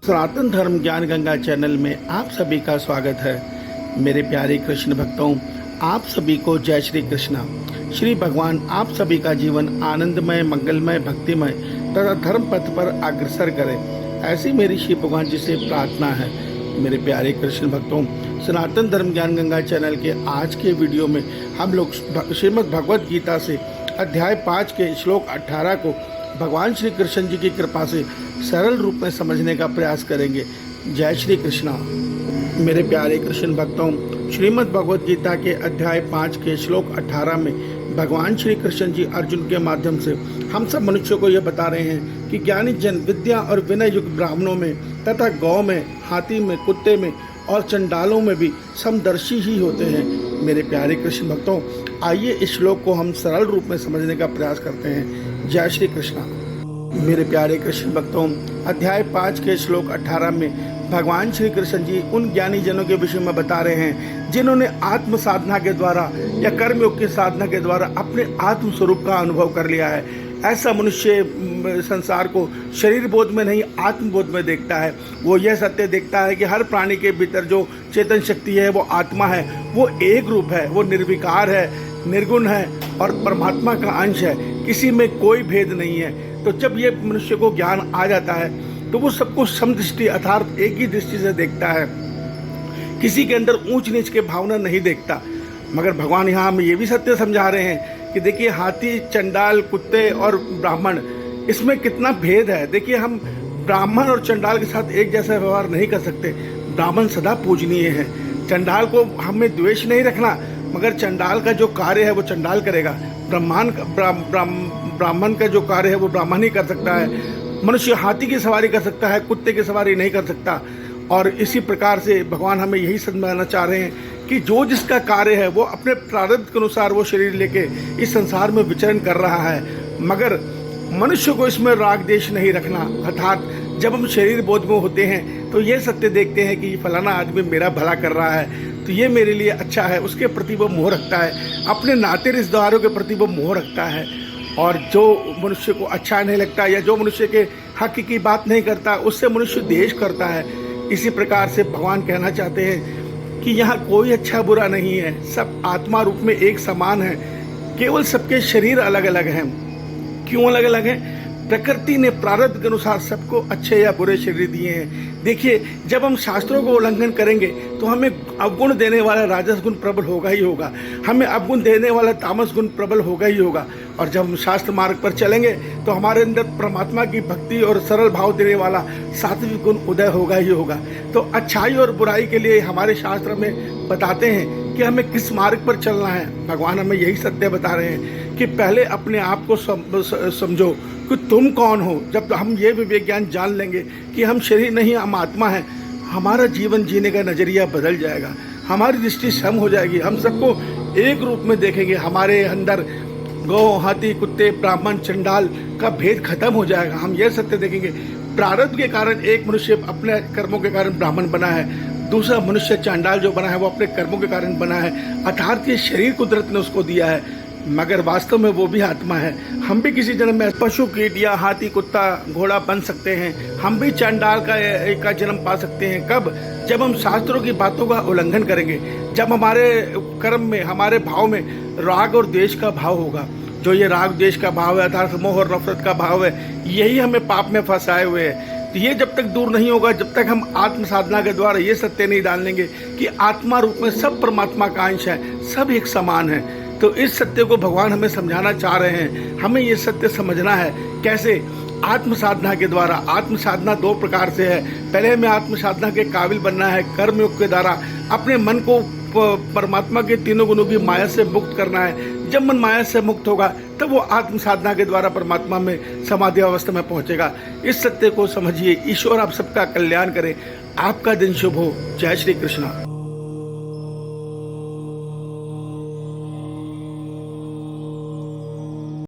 सनातन धर्म ज्ञान गंगा चैनल में आप सभी का स्वागत है। मेरे प्यारे कृष्ण भक्तों, आप सभी को जय श्री कृष्णा। श्री भगवान आप सभी का जीवन आनंदमय, मंगलमय, भक्तिमय तथा धर्म पथ पर अग्रसर करे, ऐसी मेरी श्री भगवान जी से प्रार्थना है। मेरे प्यारे कृष्ण भक्तों, सनातन धर्म ज्ञान गंगा चैनल के आज के वीडियो में हम लोग श्रीमद् भगवद गीता से अध्याय 5 के श्लोक 18 को भगवान श्री कृष्ण जी की कृपा से सरल रूप में समझने का प्रयास करेंगे। जय श्री कृष्णा। मेरे प्यारे कृष्ण भक्तों, श्रीमद् भगवद गीता के अध्याय 5 के श्लोक 18 में भगवान श्री कृष्ण जी अर्जुन के माध्यम से हम सब मनुष्यों को यह बता रहे हैं कि ज्ञानी जन विद्या और विनय युक्त ब्राह्मणों में तथा गौ में, हाथी में, कुत्ते में और चंडालों में भी समदर्शी ही होते हैं। मेरे प्यारे कृष्ण भक्तों, आइए इस श्लोक को हम सरल रूप में समझने का प्रयास करते हैं। जय श्री कृष्णा। मेरे प्यारे कृष्ण भक्तों, अध्याय 5 के श्लोक 18 में भगवान श्री कृष्ण जी उन ज्ञानी जनों के विषय में बता रहे हैं जिन्होंने आत्म साधना के द्वारा या कर्मयोग की साधना के द्वारा अपने आत्म स्वरूप का अनुभव कर लिया है। ऐसा मनुष्य संसार को शरीर बोध में नहीं, आत्मबोध में देखता है। वो यह सत्य देखता है कि हर प्राणी के भीतर जो चेतन शक्ति है वो आत्मा है, वो एक रूप है, वो निर्विकार है, निर्गुण है और परमात्मा का अंश है। किसी में कोई भेद नहीं है। तो जब ये मनुष्य को ज्ञान आ जाता है तो वो सबको समदृष्टि अर्थात एक ही दृष्टि से देखता है, किसी के अंदर ऊंच नीच के भावना नहीं देखता। मगर भगवान यहाँ हमें ये भी सत्य समझा रहे हैं कि देखिए, हाथी, चंडाल, कुत्ते और ब्राह्मण, इसमें कितना भेद है। देखिए, हम ब्राह्मण और चंडाल के साथ एक जैसा व्यवहार नहीं कर सकते। ब्राह्मण सदा पूजनीय है। चंडाल को हमें द्वेष नहीं रखना, मगर चंडाल का जो कार्य है वो चंडाल करेगा। ब्राह्मण का जो कार्य है वो ब्राह्मण ही कर सकता है। मनुष्य हाथी की सवारी कर सकता है, कुत्ते की सवारी नहीं कर सकता। और इसी प्रकार से भगवान हमें यही समझाना चाह रहे हैं कि जो जिसका कार्य है वो अपने प्रारब्ध के अनुसार वो शरीर लेके इस संसार में विचरण कर रहा है। मगर मनुष्य को इसमें राग देश नहीं रखना। अर्थात जब हम शरीर बोध में होते हैं तो ये सत्य देखते हैं कि फलाना आदमी मेरा भला कर रहा है तो ये मेरे लिए अच्छा है, उसके प्रति वो मोह रखता है। अपने नाते रिश्तेदारों के प्रति वो मोह रखता है। और जो मनुष्य को अच्छा नहीं लगता या जो मनुष्य के हक की बात नहीं करता, उससे मनुष्य द्वेष करता है। इसी प्रकार से भगवान कहना चाहते हैं कि यहाँ कोई अच्छा बुरा नहीं है, सब आत्मा रूप में एक समान है। केवल सबके शरीर अलग अलग हैं। क्यों अलग अलग हैं? प्रकृति ने प्रारब्ध के अनुसार सबको अच्छे या बुरे शरीर दिए हैं। देखिए, जब हम शास्त्रों को उल्लंघन करेंगे तो हमें अवगुण देने वाला राजस गुण प्रबल होगा ही होगा, हमें अवगुण देने वाला तामस गुण प्रबल होगा ही होगा। और जब हम शास्त्र मार्ग पर चलेंगे तो हमारे अंदर परमात्मा की भक्ति और सरल भाव देने वाला सात्विक गुण उदय होगा ही होगा। तो अच्छाई और बुराई के लिए हमारे शास्त्र में बताते हैं कि हमें किस मार्ग पर चलना है। भगवान हमें यही सत्य बता रहे हैं कि पहले अपने आप को समझो कि तुम कौन हो। जब हम ये विवेक ज्ञान जान लेंगे कि हम शरीर नहीं, हम आत्मा हैं, हमारा जीवन जीने का नजरिया बदल जाएगा, हमारी दृष्टि सम हो जाएगी। हम सबको एक रूप में देखेंगे। हमारे अंदर गौ, हाथी, कुत्ते, ब्राह्मण, चंडाल का भेद खत्म हो जाएगा। हम ये सत्य देखेंगे, प्रारब्ध के कारण एक मनुष्य अपने कर्मों के कारण ब्राह्मण बना है, दूसरा मनुष्य चांडाल जो बना है वो अपने कर्मों के कारण बना है। अर्थात ये शरीर कुदरत ने उसको दिया है, मगर वास्तव में वो भी आत्मा है। हम भी किसी जन्म में पशु, कीट या हाथी, कुत्ता, घोड़ा बन सकते हैं। हम भी चांडाल का जन्म पा सकते हैं। कब? जब हम शास्त्रों की बातों का उल्लंघन करेंगे, जब हमारे कर्म में, हमारे भाव में राग और द्वेष का भाव होगा। जो ये राग द्वेष का भाव है, अर्थात मोह और नफरत का भाव है, यही हमें पाप में फंसाए हुए है। तो ये जब तक दूर नहीं होगा, जब तक हम आत्म साधना के द्वारा ये सत्य नहीं डाल लेंगे कि आत्मा रूप में सब परमात्मा का अंश है, सब एक समान है। तो इस सत्य को भगवान हमें समझाना चाह रहे हैं। हमें ये सत्य समझना है। कैसे? आत्म साधना के द्वारा। आत्म साधना दो प्रकार से है। पहले हमें आत्म साधना के काबिल बनना है, कर्मयोग के द्वारा अपने मन को परमात्मा के तीनों गुणों की माया से मुक्त करना है। जब मन माया से मुक्त होगा तब वो आत्म साधना के द्वारा परमात्मा में समाधि अवस्था में पहुंचेगा। इस सत्य को समझिए। ईश्वर आप सबका कल्याण करे। आपका दिन शुभ हो। जय श्री कृष्णा।